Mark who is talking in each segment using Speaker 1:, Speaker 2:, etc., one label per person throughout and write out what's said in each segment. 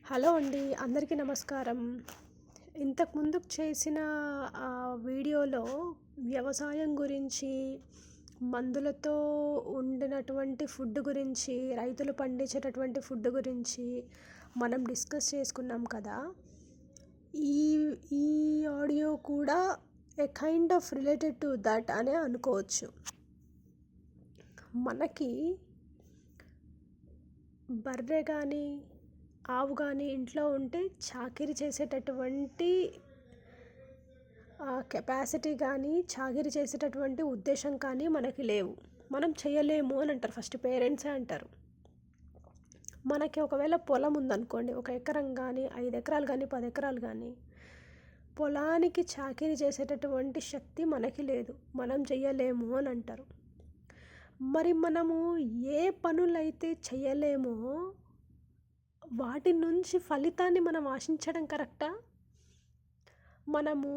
Speaker 1: Hello అండి, అందరికీ నమస్కారం. ఇంతకుముందు చేసిన వీడియోలో వ్యవసాయం గురించి, మందులతో వండినటువంటి ఫుడ్ గురించి, రైతులు పండించేటటువంటి ఫుడ్ గురించి మనం డిస్కస్ చేసుకున్నాం కదా. ఈ ఈ ఆడియో కూడా a kind of related to that అనే అనుకోవచ్చు. మనకి బర్రె కానీ ఆవు కానీ ఇంట్లో ఉంటే చాకిరీ చేసేటటువంటి కెపాసిటీ కానీ చాకిరీ చేసేటటువంటి ఉద్దేశం కానీ మనకి లేవు. మనం చేయలేము అని అంటారు, ఫస్ట్ పేరెంట్సే అంటారు. మనకి ఒకవేళ పొలం ఉందనుకోండి, 1 ఎకరం కానీ 5 ఎకరాలు కానీ 10 ఎకరాలు కానీ, పొలానికి చాకిరీ చేసేటటువంటి శక్తి మనకి లేదు, మనం చేయలేము అని అంటారు. మరి మనము ఏ పనులైతే చేయలేమో వాటి నుంచి ఫలితాన్ని మనం ఆశించడం కరెక్టా? మనము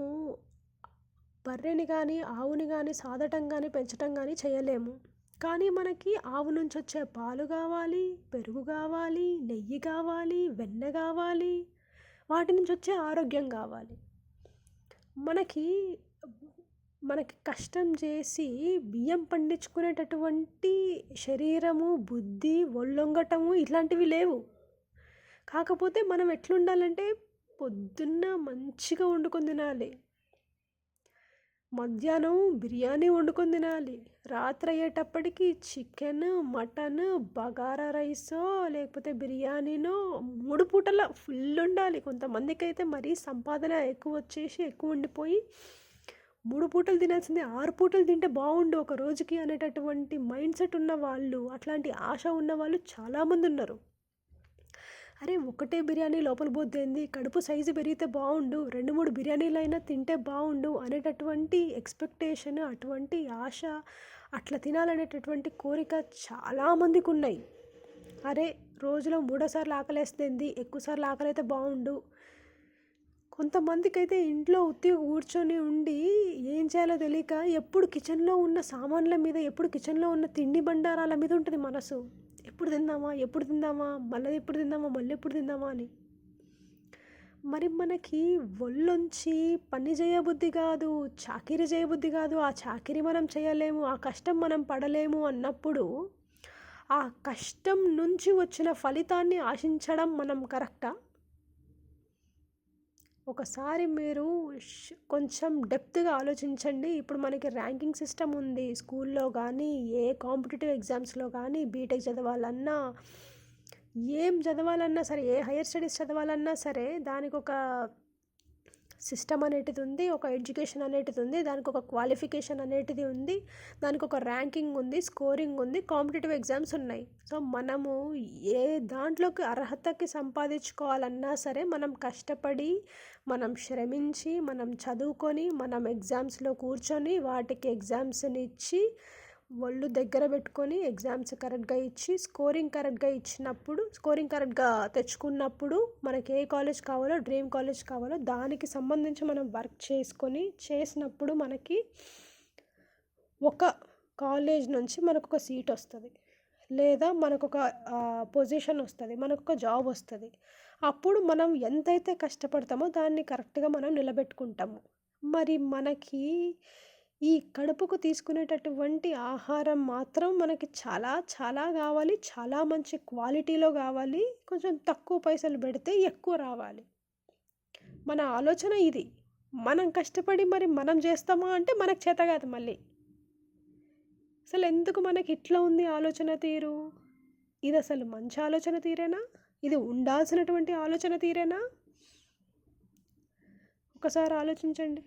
Speaker 1: బర్రెని కానీ ఆవుని కానీ సాదటం కానీ పెంచడం కానీ చేయలేము, కానీ మనకి ఆవు నుంచి వచ్చే పాలు కావాలి, పెరుగు కావాలి, నెయ్యి కావాలి, వెన్న కావాలి, వాటి నుంచి వచ్చే ఆరోగ్యం కావాలి. మనకి కష్టం చేసి బియ్యం పండించుకునేటటువంటి శరీరము, బుద్ధి, ఒళ్ళొంగటము ఇట్లాంటివి లేవు. కాకపోతే మనం ఎట్లుండాలంటే పొద్దున్న మంచిగా వండుకొని తినాలి, మధ్యాహ్నం బిర్యానీ వండుకొని తినాలి, రాత్రి అయ్యేటప్పటికి చికెన్, మటన్, బగారా రైసో లేకపోతే బిర్యానీనో 3 పూటల ఫుల్ ఉండాలి. కొంతమందికి అయితే మరీ సంపాదన ఎక్కువ వచ్చేసి ఎక్కువ ఉండిపోయి 3 పూటలు తినాల్సిందే, 6 పూటలు తింటే బాగుండు ఒక రోజుకి అనేటటువంటి మైండ్ సెట్ ఉన్న వాళ్ళు, అట్లాంటి ఆశ ఉన్న వాళ్ళు చాలామంది ఉన్నారు. అరే ఒకటే బిర్యానీ లోపల పోద్దేంది, కడుపు సైజు పెరిగితే బాగుండు, 2-3 బిర్యానీలు అయినా తింటే బాగుండు అనేటటువంటి ఎక్స్పెక్టేషన్, అటువంటి ఆశ, అట్లా తినాలనేటటువంటి కోరిక చాలామందికి ఉన్నాయి. అరే రోజులో 3 సార్లు ఆకలేస్తుంది, ఎక్కువసార్లు ఆకలి అయితే బాగుండు. కొంతమందికి అయితే ఇంట్లో ఉత్తిగా కూర్చొని ఉండి ఏం చేయాలో తెలియక ఎప్పుడు కిచెన్లో ఉన్న సామాన్ల మీద, ఎప్పుడు కిచెన్లో ఉన్న తిండి బండారాల మీద ఉంటుంది మనసు. ఎప్పుడు తిందామా, మళ్ళీ ఎప్పుడు తిందామా అని. మరి మనకి ఒళ్ళొంచి పని చేయబుద్ధి కాదు, చాకిరీ చేయబుద్ధి కాదు, ఆ చాకిరీ మనం చేయలేము, ఆ కష్టం మనం పడలేము అన్నప్పుడు ఆ కష్టం నుంచి వచ్చిన ఫలితాన్ని ఆశించడం మనం కరెక్టా? ఒకసారి మీరు కొంచెం డెప్త్గా ఆలోచించండి. ఇప్పుడు మనకి ర్యాంకింగ్ సిస్టమ్ ఉంది స్కూల్లో కానీ, ఏ కాంపిటేటివ్ ఎగ్జామ్స్లో కానీ, బీటెక్ చదవాలన్నా, ఏం చదవాలన్నా సరే, ఏ హైయర్ స్టడీస్ చదవాలన్నా సరే, దానికి ఒక సిస్టమ్ అనేటిది ఉంది, ఒక ఎడ్యుకేషన్ అనేటిది ఉంది, దానికి ఒక క్వాలిఫికేషన్ అనేటిది ఉంది, దానికి ఒక ర్యాంకింగ్ ఉంది, స్కోరింగ్ ఉంది, కాంపిటేటివ్ ఎగ్జామ్స్ ఉన్నాయి. సో మనము ఏ దాంట్లోకి అర్హతకి సంపాదించుకోవాలన్నా సరే మనం కష్టపడి, మనం శ్రమించి, మనం చదువుకొని, మనం ఎగ్జామ్స్లో కూర్చొని వాటికి ఎగ్జామ్స్ని ఇచ్చి, ఒళ్ళు దగ్గర పెట్టుకొని ఎగ్జామ్స్ కరెక్ట్గా ఇచ్చి, స్కోరింగ్ కరెక్ట్గా తెచ్చుకున్నప్పుడు మనకి ఏ కాలేజ్ కావాలో, డ్రీమ్ కాలేజ్ కావాలో దానికి సంబంధించి మనం వర్క్ చేసినప్పుడు మనకి ఒక కాలేజ్ నుంచి మనకు ఒక సీట్ వస్తుంది, లేదా మనకు ఒక పొజిషన్ వస్తుంది, మనకు ఒక జాబ్ వస్తుంది. అప్పుడు మనం ఎంతైతే కష్టపడతామో దాన్ని కరెక్ట్గా మనం నిలబెట్టుకుంటాము. మరి మనకి ఈ కడుపుకు తీసుకునేటటువంటి ఆహారం మాత్రం మనకి చాలా చాలా కావాలి, చాలా మంచి క్వాలిటీలో కావాలి, కొంచెం తక్కువ పైసలు పెడితే ఎక్కువ రావాలి. మన ఆలోచన ఇది. మనం కష్టపడి మరి మనం చేస్తామా అంటే మనకు చేత కాదు. మళ్ళీ అసలు ఎందుకు మనకి ఇట్లా ఉంది ఆలోచన తీరు? ఇది అసలు మంచి ఆలోచన తీరేనా? ఇది ఉండాల్సినటువంటి ఆలోచన తీరేనా? ఒకసారి ఆలోచించండి.